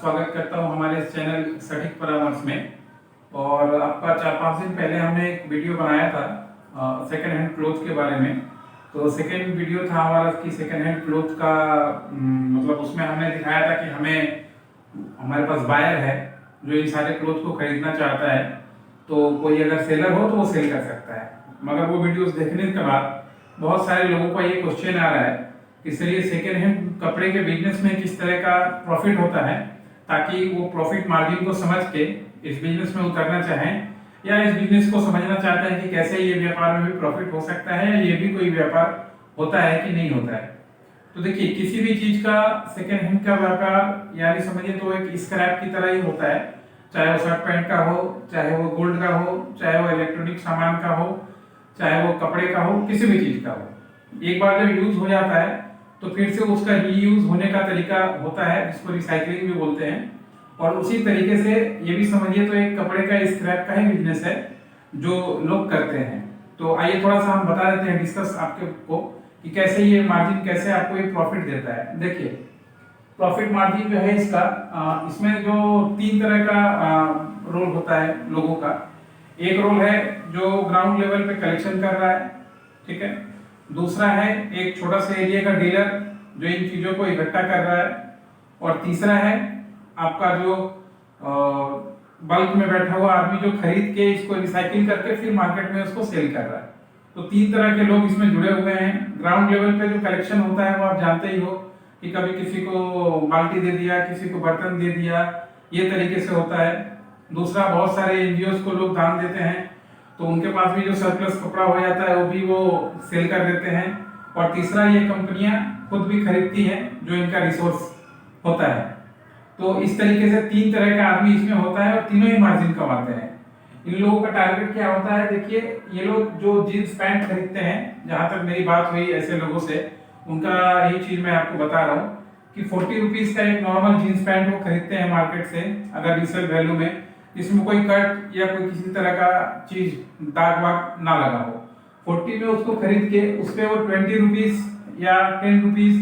स्वागत करता हूं हमारे इस चैनल सटीक परामर्श में। और आपका 4-5 दिन पहले हमने एक वीडियो बनाया था सेकेंड हैंड क्लोथ के बारे में। तो सेकेंड वीडियो था हमारा कि सेकेंड हैंड क्लोथ का मतलब उसमें हमने दिखाया था कि हमारे पास बायर है जो इन सारे क्लोथ को खरीदना चाहता है, तो कोई अगर सेलर हो तो वो सेल कर सकता है। मगर वो वीडियोस देखने के बाद बहुत सारे लोगों का ये क्वेश्चन आ रहा है कि सर ये सेकेंड हैंड कपड़े के बिजनेस में किस तरह का प्रॉफिट होता है, ताकि वो प्रॉफिट मार्जिन को समझ के इस बिजनेस में उतरना चाहें या इस बिजनेस को समझना चाहते हैं कि कैसे ये व्यापार में भी प्रॉफिट हो सकता है या ये भी कोई व्यापार होता है कि नहीं होता है। तो देखिए, किसी भी चीज का सेकेंड हैंड का व्यापार यानी समझिए तो एक स्क्रैप की तरह ही होता है, चाहे वो शर्ट पैंट का हो, चाहे वो गोल्ड का हो, चाहे वो इलेक्ट्रॉनिक सामान का हो, चाहे वो कपड़े का हो, किसी भी चीज का हो। एक बार जब यूज हो जाता है तो फिर से उसका रीयूज होने का तरीका होता है जिसको रिसाइकलिंग भी बोलते हैं। और उसी तरीके से ये भी समझिए तो एक कपड़े का स्क्रैप का ही बिजनेस है जो लोग करते हैं। तो आइए थोड़ा सा हम बता देते हैं, डिस्कस आपके को कि कैसे ये मार्जिन कैसे आपको ये प्रॉफिट देता है। देखिए, प्रॉफिट मार्जिन जो है इसका इसमें जो 3 तरह का रोल होता है लोगों का। एक रोल है जो ग्राउंड लेवल पे कलेक्शन कर रहा है, ठीक है। दूसरा है एक छोटा सा एरिया का डीलर जो इन चीजों को इकट्ठा कर रहा है। और तीसरा है आपका जो बल्क में बैठा हुआ आदमी जो खरीद के इसको रिसाइकिल करके फिर मार्केट में उसको सेल कर रहा है। तो 3 तरह के लोग इसमें जुड़े हुए हैं। ग्राउंड लेवल पे जो कलेक्शन होता है वो आप जानते ही हो कि कभी किसी को बाल्टी दे दिया, किसी को बर्तन दे दिया, ये तरीके से होता है। दूसरा, बहुत सारे एनजीओ को लोग दान देते हैं तो उनके पास भी जो सरप्लस कपड़ा हो जाता है वो भी वो सेल कर देते हैं। और तीसरा, ये कंपनियां खुद भी खरीदती हैं जो इनका रिसोर्स होता है। तो इस तरीके से 3 तरह का आदमी इसमें होता है और तीनों ही मार्जिन कमाते हैं। इन लोगों का टारगेट क्या होता है? देखिए, ये लोग जो जींस पैंट खरीदते हैं, जहां तक मेरी बात हुई ऐसे लोगों से, उनका यही चीज मैं आपको बता रहा हूँ कि 40 रुपीज का एक नॉर्मल जींस पैंट वो खरीदते हैं मार्केट से अगर रीसेल वैल्यू में, इसमें कोई कट या कोई किसी तरह का चीज दाग वाग ना लगा हो। 40 में उसको खरीद के उस पे वो 20 रुपीज या 10 रुपीज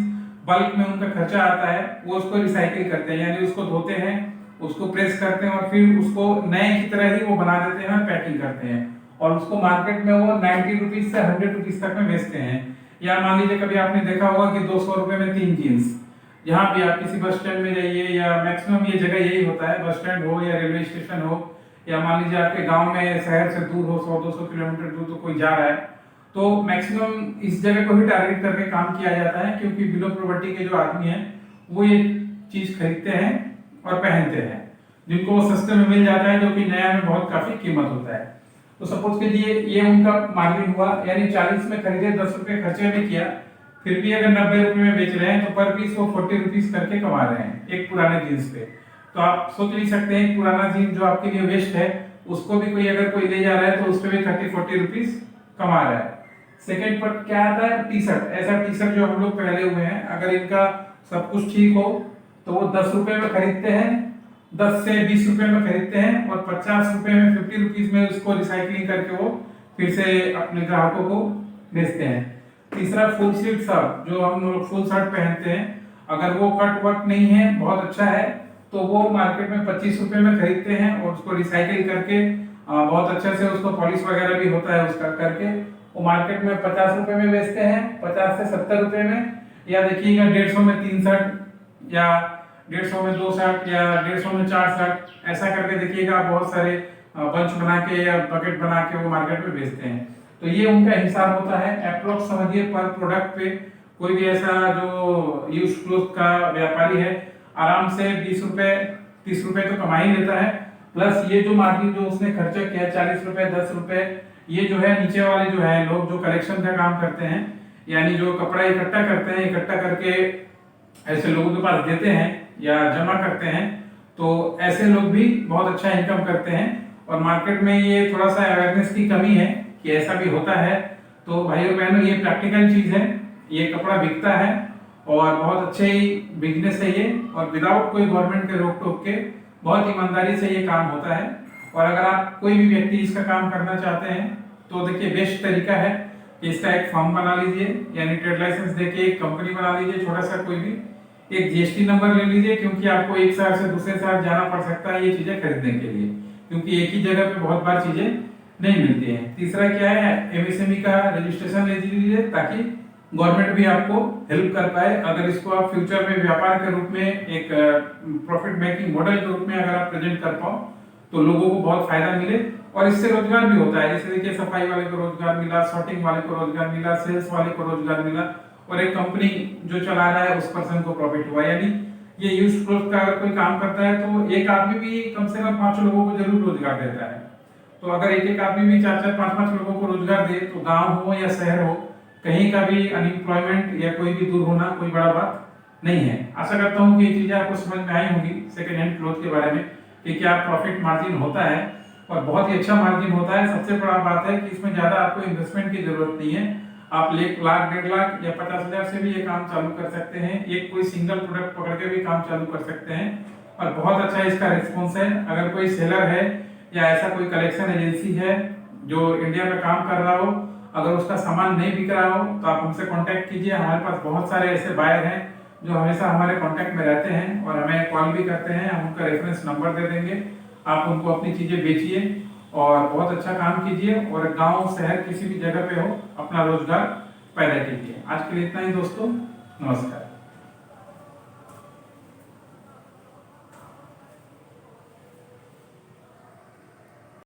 बल्क में उनका खर्चा आता है, वो उसको रिसाइकिल करते हैं, यानी उसको धोते हैं, उसको प्रेस करते हैं और फिर उसको नए की तरह ही वो बना देते हैं, पैकिंग करते हैं और उसको मार्केट में वो 90 रुपीज से 100 रुपीज तक में बेचते हैं। या मान लीजिए कभी आपने देखा होगा कि 200 रुपए में 3 जीन्स। यहाँ भी आप किसी बस स्टैंड में जाइए, या मैक्सिमम ये जगह यही होता है, बस स्टैंड हो या रेलवे स्टेशन हो, या मान लीजिए आपके गांव में शहर से दूर हो, 100-200 किलोमीटर दूर तो कोई जा रहा है, तो मैक्सिमम इस जगह को ही टारगेट करके काम किया जाता है, क्योंकि बिलो प्रॉपर्टी के जो आदमी हैं वो ये चीज खरीदते हैं और पहनते हैं, जिनको वो सस्ते में मिल जाता है, जो कि नया में बहुत काफी कीमत होता है। तो सपोज कीजिए ये उनका मार्जिन हुआ, यानी 40 में खरीदे, 10 रुपए खर्चे भी किया, फिर भी अगर 90 रुपए में बेच रहे हैं तो पर पीस वो 40 रुपीज करके कमा रहे हैं एक पुराने जीन्स पे। तो आप सोच नहीं सकते हैं, पुराना जीन्स जो आपके लिए वेस्ट है उसको भी कोई अगर कोई ले जा रहा है तो उस पर भी 30-40 रुपीज कमा रहा है। सेकेंड पर क्या आता है? T shirt. ऐसा टी शर्ट जो हम लोग पहले हुए हैं, अगर इनका सब कुछ ठीक हो तो वो 10 रुपए में खरीदते हैं, 10 से 20 रुपए में खरीदते हैं और 50 रुपए में 50 रुपीज में उसको रिसाइकलिंग करके वो फिर से अपने ग्राहकों को बेचते हैं। तीसरा, फुल स्लीव शर्ट, जो हम लोग फुल शर्ट पहनते हैं, अगर वो कट वट नहीं है, बहुत अच्छा है, तो वो मार्केट में 25 रुपए में खरीदते हैं और उसको रिसाइकिल करके बहुत अच्छे से उसको पॉलिश वगैरह भी होता है उसका करके, वो मार्केट में 50 रुपए में बेचते हैं, 50 से 70 रुपए में। या देखिएगा 150 में 3 शर्ट, या 150 में 2 शर्ट, या 150 में 4 शर्ट, ऐसा करके देखिएगा बहुत सारे बंच बना के या बकेट बना के वो मार्केट में बेचते हैं। तो ये उनका हिसाब होता है। अप्रोक्स समझिए पर प्रोडक्ट पे कोई भी ऐसा जो यूज क्लोथ का व्यापारी है आराम से 20 रुपए 30 रुपए तो कमा ही लेता है, प्लस ये जो मार्जिन जो उसने खर्चा किया 40 रुपए 10 रुपए, ये जो है नीचे वाले जो है लोग जो कलेक्शन का काम करते हैं, यानी जो कपड़ा इकट्ठा करते हैं, इकट्ठा करके ऐसे लोगों के पास देते हैं या जमा करते हैं, तो ऐसे लोग भी बहुत अच्छा इनकम करते हैं। और मार्केट में ये थोड़ा सा अवेयरनेस की कमी है कि ऐसा भी होता है। तो भाइयों बहनों, ये प्रैक्टिकल चीज है, ये कपड़ा बिकता है और बहुत अच्छे ही बिजनेस है ये, और विदाउट कोई गवर्नमेंट के रोक टोक के बहुत ईमानदारी से ये काम होता है। और अगर आप कोई भी व्यक्ति इसका काम करना चाहते हैं तो देखिए बेस्ट तरीका है कि इसका एक फॉर्म बना लीजिए, यानी ट्रेड लाइसेंस देके एक कंपनी बना लीजिए, छोटा सा कोई भी एक जीएसटी नंबर ले लीजिए, क्योंकि आपको एक शहर से दूसरे शहर जाना पड़ सकता है ये चीजें खरीदने के लिए, क्योंकि एक ही जगह पे बहुत बार चीजें नहीं मिलती हैं। तीसरा क्या है, एमएसएमई का रजिस्ट्रेशन ले लीजिए, ताकि गवर्नमेंट भी आपको हेल्प कर पाए। अगर इसको आप फ्यूचर में व्यापार के रूप में एक प्रॉफिट मेकिंग मॉडल के रूप में अगर आप प्रेजेंट कर पाओ तो लोगों को बहुत फायदा मिले, और इससे रोजगार भी होता है। जैसे देखिए, सफाई वाले को रोजगार मिला, सॉर्टिंग वाले को रोजगार मिला, सेल्स वाले को रोजगार मिला, और एक कंपनी जो चला रहा है उस पर्सन को प्रॉफिट हुआ। यानी ये यूज्ड क्लोथ का अगर कोई काम करता है तो एक आदमी भी कम से कम 5 लोगों को जरूर रोजगार देता है। तो अगर एक एक आदमी भी 4-4, 5-5 लोगों को रोजगार दे तो गांव हो या शहर हो, कहीं का भी अनएम्प्लॉयमेंट या कोई भी दूर होना कोई बड़ा बात नहीं है। आशा करता हूँ कि ये चीजें आपको समझ में आई होंगी सेकेंड हैंड क्लोथ के बारे में, कि क्या प्रॉफिट मार्जिन होता है, और बहुत ही अच्छा मार्जिन होता है। सबसे बड़ा बात है कि इसमें ज्यादा आपको इन्वेस्टमेंट की जरूरत नहीं है। आप 1 लाख, 1.5 लाख या 50,000 से भी ये काम चालू कर सकते हैं। एक कोई सिंगल प्रोडक्ट पकड़ के भी काम चालू कर सकते हैं, और बहुत अच्छा इसका रिस्पॉन्स है। अगर कोई सेलर है या ऐसा कोई कलेक्शन एजेंसी है जो इंडिया में काम कर रहा हो, अगर उसका सामान नहीं बिक रहा हो तो आप हमसे कांटेक्ट कीजिए। हमारे पास बहुत सारे ऐसे बायर हैं जो हमेशा हमारे कांटेक्ट में रहते हैं और हमें कॉल भी करते हैं। हम उनका रेफरेंस नंबर दे देंगे, आप उनको अपनी चीजें बेचिए और बहुत अच्छा काम कीजिए, और गांव शहर किसी भी जगह पे हो अपना रोजगार पैदा कीजिए। आज के लिए इतना ही दोस्तों, नमस्कार।